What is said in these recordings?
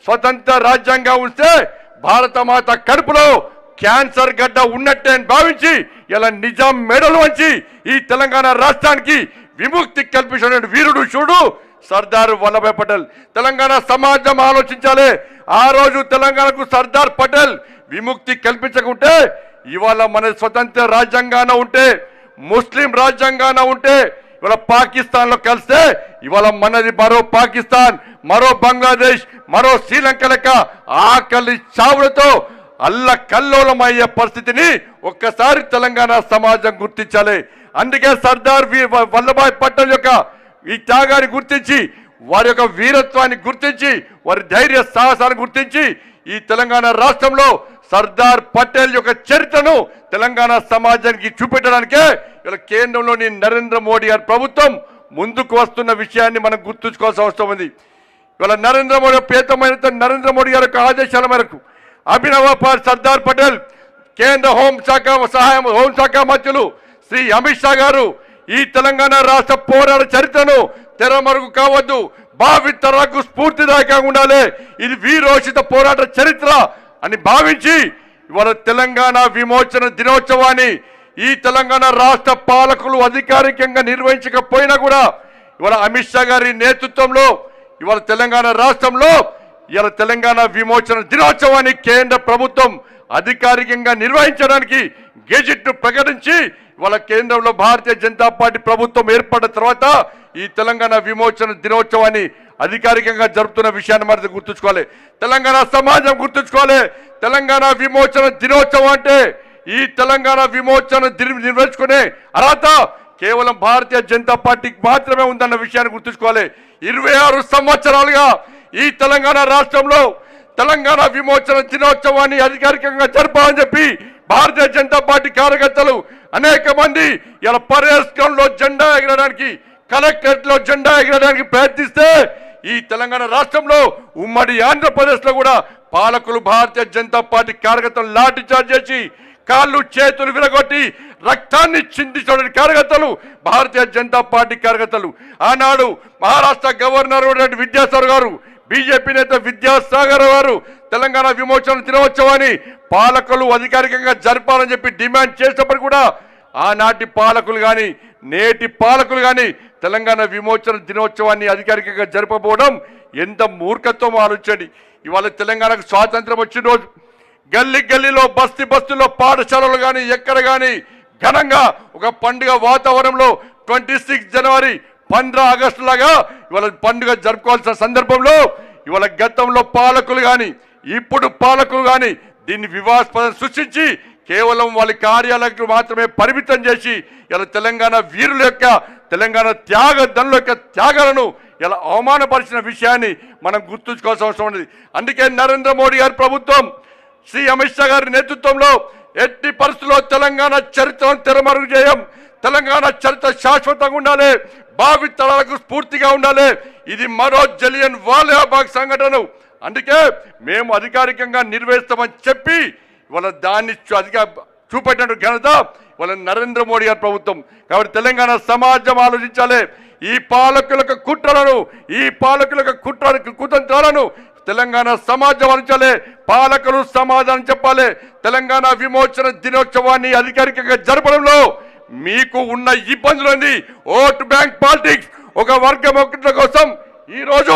స్వతంత్ర రాజ్యాంగం ఉంటే భారతమాత కడుపులో క్యాన్సర్ గడ్డ ఉన్నట్టే అని భావించి ఇలా నిజాం మెడలు వంచి ఈ తెలంగాణ రాష్ట్రానికి విముక్తి కల్పించిన వీరుడు చూడు సర్దార్ వల్లభాయ్ పటేల్. తెలంగాణ సమాజం ఆలోచించాలి. ఆ రోజు తెలంగాణకు సర్దార్ పటేల్ విముక్తి కల్పించకుంటే ఇవాళ మన స్వతంత్ర రాజ్యాంగాన ఉంటే ముస్లిం రాజ్యాంగాన ఉంటే ఇవాళ పాకిస్తాన్లో కలిస్తే ఇవాళ మనది మరో పాకిస్తాన్, మరో బంగ్లాదేశ్, మరో శ్రీలంక లెక్క ఆకలి చావులతో అల్లకల్లోలమయ్యే పరిస్థితిని ఒక్కసారి తెలంగాణ సమాజం గుర్తించాలి. అందుకే సర్దార్ వల్లభాయ్ పటేల్ యొక్క ఈ త్యాగాన్ని గుర్తించి వారి యొక్క వీరత్వాన్ని గుర్తించి వారి ధైర్య సాహసాన్ని గుర్తించి ఈ తెలంగాణ రాష్ట్రంలో సర్దార్ పటేల్ యొక్క చరిత్రను తెలంగాణ సమాజానికి చూపెట్టడానికే ఇలా కేంద్రంలోని నరేంద్ర మోడీ గారి ప్రభుత్వం ముందుకు వస్తున్న విషయాన్ని మనం గుర్తుంచుకోవాల్సిన అవసరం ఉంది. ఇవాళ నరేంద్ర మోడీ గారి యొక్క ఆదేశాల మేరకు అభినవ సర్దార్ పటేల్ కేంద్ర హోంశాఖ మంత్రులు శ్రీ అమిత్ షా గారు ఈ తెలంగాణ రాష్ట్ర పోరాట చరిత్రను తెరమరుగు కావద్దు, భావితరాలకు స్ఫూర్తిదాయకంగా ఉండాలి, ఇది వీరోచిత పోరాట చరిత్ర అని భావించి ఇవాళ తెలంగాణ విమోచన దినోత్సవాన్ని ఈ తెలంగాణ రాష్ట్ర పాలకులు అధికారికంగా నిర్వహించకపోయినా కూడా ఇవాళ అమిత్ షా గారి నేతృత్వంలో ఇవాళ తెలంగాణ రాష్ట్రంలో ఇవాళ తెలంగాణ విమోచన దినోత్సవాన్ని కేంద్ర ప్రభుత్వం అధికారికంగా నిర్వహించడానికి గెజిట్ను ప్రకటించి ఇవాళ కేంద్రంలో భారతీయ జనతా పార్టీ ప్రభుత్వం ఏర్పడిన తర్వాత ఈ తెలంగాణ విమోచన దినోత్సవాన్ని అధికారికంగా జరుపుతున్న విషయాన్ని మనం గుర్తుంచుకోవాలి. తెలంగాణ సమాజం గుర్తుంచుకోవాలి. తెలంగాణ విమోచన దినోత్సవం అంటే ఈ తెలంగాణ విమోచన నిర్వహించుకునే అర్హత కేవలం భారతీయ జనతా పార్టీకి మాత్రమే ఉందన్న విషయాన్ని గుర్తుంచుకోవాలి. 26 సంవత్సరాలుగా ఈ తెలంగాణ రాష్ట్రంలో తెలంగాణ విమోచన దినోత్సవాన్ని అధికారికంగా జరపాలని చెప్పి భారతీయ జనతా పార్టీ కార్యకర్తలు అనేక మంది ఇలా పర్యాటకంలో జెండా ఎగరడానికి, కలెక్టరేట్లో జెండా ఎగరడానికి ప్రయత్నిస్తే ఈ తెలంగాణ రాష్ట్రంలో ఉమ్మడి ఆంధ్రప్రదేశ్లో కూడా పాలకులు భారతీయ జనతా పార్టీ కార్యకర్తలు లాఠీ చార్జ్ చేసి కాళ్ళు చేతులు విరగొట్టి రక్తాన్ని చిందించడానికి కార్యకర్తలు భారతీయ జనతా పార్టీ కార్యకర్తలు. ఆనాడు మహారాష్ట్ర గవర్నర్ విద్యాసాగర్ గారు, బీజేపీ నేత విద్యాసాగర్ గారు తెలంగాణ విమోచన దినోత్సవాన్ని పాలకులు అధికారికంగా జరపాలని చెప్పి డిమాండ్ చేసినప్పుడు కూడా ఆనాటి పాలకులు కానీ నేటి పాలకులు కానీ తెలంగాణ విమోచన దినోత్సవాన్ని అధికారికంగా జరపబోవడం ఎంత మూర్ఖత్వం ఆలోచించండి. ఇవాళ తెలంగాణకు స్వాతంత్రం వచ్చిన రోజు గల్లీలో బస్తీలో పాఠశాలలు కానీ ఎక్కడ కానీ ఘనంగా ఒక పండుగ వాతావరణంలో 26 జనవరి 15 ఆగస్టు లాగా ఇవాళ పండుగ జరుపుకోవాల్సిన సందర్భంలో ఇవాళ గతంలో పాలకులు కానీ ఇప్పుడు పాలకులు కానీ దీన్ని వివాదాస్పదం సృష్టించి కేవలం వాళ్ళ కార్యాలయాలకు మాత్రమే పరిమితం చేసి ఇలా తెలంగాణ వీరుల యొక్క తెలంగాణ త్యాగదనుల యొక్క త్యాగాలను ఇలా అవమానపరిచిన విషయాన్ని మనం గుర్తుంచుకోవాల్సిన అవసరం ఉంది. అందుకే నరేంద్ర మోడీ గారి ప్రభుత్వం శ్రీ అమిత్ షా గారి నేతృత్వంలో ఎట్టి పరిస్థితుల్లో తెలంగాణ చరిత్రను తెరమరుగు చేయం, తెలంగాణ చరిత్ర శాశ్వతంగా ఉండాలి, భావితరాలకు స్ఫూర్తిగా ఉండాలి. ఇది మరో జలియన్ వాలాబాగ్ సంఘటన. అందుకే మేము అధికారికంగా నిర్వహిస్తామని చెప్పి ఇవాళ దాన్ని చూపెట్టిన ఘనత ఇవాళ నరేంద్ర మోడీ గారి ప్రభుత్వం. కాబట్టి తెలంగాణ సమాజం ఆలోచించాలి. ఈ పాలకులకు కుట్రలను, ఈ పాలకులకు కుతంత్రాలను తెలంగాణ సమాజం ఆలోచించాలి. పాలకులు సమాధానం చెప్పాలి. తెలంగాణ విమోచన దినోత్సవాన్ని అధికారికంగా జరపడంలో మీకు ఉన్న ఇబ్బందులని ఓట్ బ్యాంక్ పాలిటిక్స్, ఒక వర్గం కోసం ఈ రోజు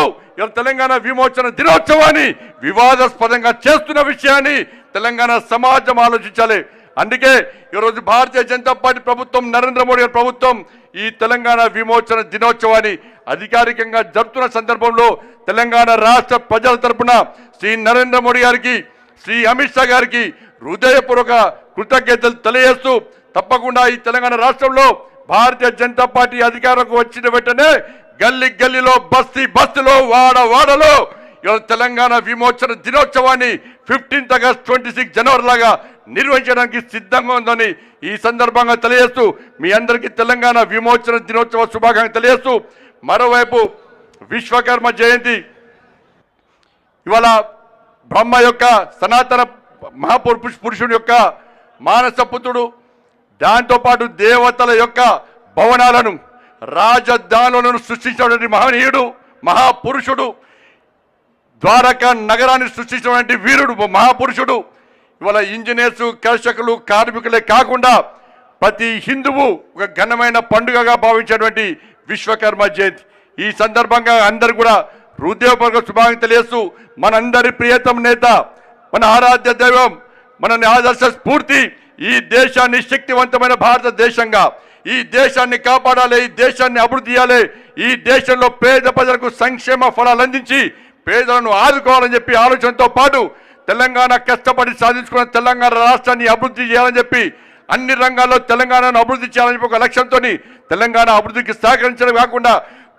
తెలంగాణ విమోచన దినోత్సవాన్ని వివాదాస్పదంగా చేస్తున్న విషయాన్ని తెలంగాణ సమాజం ఆలోచించాలి. అందుకే ఈరోజు భారతీయ జనతా పార్టీ ప్రభుత్వం, నరేంద్ర మోడీ గారి ప్రభుత్వం ఈ తెలంగాణ విమోచన దినోత్సవాన్ని అధికారికంగా జరుపుతున్న సందర్భంలో తెలంగాణ రాష్ట్ర ప్రజల తరపున శ్రీ నరేంద్ర మోడీ గారికి, శ్రీ అమిత్ షా గారికి హృదయపూర్వక కృతజ్ఞతలు తెలియజేస్తూ తప్పకుండా ఈ తెలంగాణ రాష్ట్రంలో భారతీయ జనతా పార్టీ అధికారంలోకి వచ్చిన వెంటనే గల్లీలో బస్తీలో వాడలో తెలంగాణ విమోచన దినోత్సవాన్ని 15 ఆగస్టు 26 జనవరి లాగా నిర్వహించడానికి సిద్ధంగా ఉందని ఈ సందర్భంగా తెలియజేస్తూ మీ అందరికీ తెలంగాణ విమోచన దినోత్సవ శుభాకాంక్షలు తెలియజేస్తూ, మరోవైపు విశ్వకర్మ జయంతి ఇవాళ బ్రహ్మ యొక్క సనాతన మహాపురుషుడి యొక్క మానసపుత్రుడు, దాంతోపాటు దేవతల యొక్క భవనాలను రాజధానులను సృష్టించినటువంటి మహనీయుడు, మహాపురుషుడు, ద్వారకా నగరాన్ని సృష్టించినటువంటి వీరుడు, మహాపురుషుడు. ఇవాళ ఇంజనీర్స్, కర్షకులు, కార్మికులే కాకుండా ప్రతి హిందువు ఒక ఘనమైన పండుగగా భావించేటువంటి విశ్వకర్మ జయంతి. ఈ సందర్భంగా అందరూ కూడా హృదయపూర్వక శుభాకాంక్షలు తెలియజేస్తూ మనందరి ప్రియతమ నేత, మన ఆరాధ్య దైవం, మన ఆదర్శ స్ఫూర్తి, ఈ దేశాన్ని శక్తివంతమైన భారతదేశంగా, ఈ దేశాన్ని కాపాడాలి, ఈ దేశాన్ని అభివృద్ధి చేయాలి, ఈ దేశంలో పేద ప్రజలకు సంక్షేమ ఫలాలు అందించి పేదలను ఆదుకోవాలని చెప్పి ఆలోచనతో పాటు తెలంగాణ కష్టపడి సాధించుకున్న తెలంగాణ రాష్ట్రాన్ని అభివృద్ధి చేయాలని చెప్పి, అన్ని రంగాల్లో తెలంగాణను అభివృద్ధి చేయాలని చెప్పి ఒక లక్ష్యంతో తెలంగాణ అభివృద్ధికి సహకరించడం కాకుండా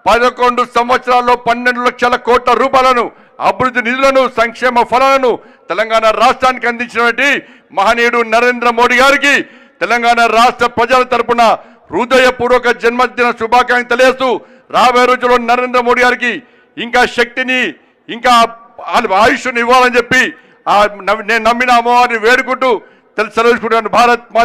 11 సంవత్సరాల్లో 12 లక్షల కోట్ల రూపాయలను అభివృద్ధి నిధులను, సంక్షేమ ఫలాలను తెలంగాణ రాష్ట్రానికి అందించినటువంటి మహనీయుడు నరేంద్ర మోడీ గారికి తెలంగాణ రాష్ట్ర ప్రజల తరపున హృదయపూర్వక జన్మదిన శుభాకాంక్షలు తెలియజేస్తూ రాబోయే రోజుల్లో నరేంద్ర మోడీ గారికి ఇంకా శక్తిని, ఇంకా ఆయుష్ని ఇవ్వాలని చెప్పి నేను నమ్మిన అమ్మవారిని వేడుకుంటూ సెలవుకుంటున్నాను. భారత్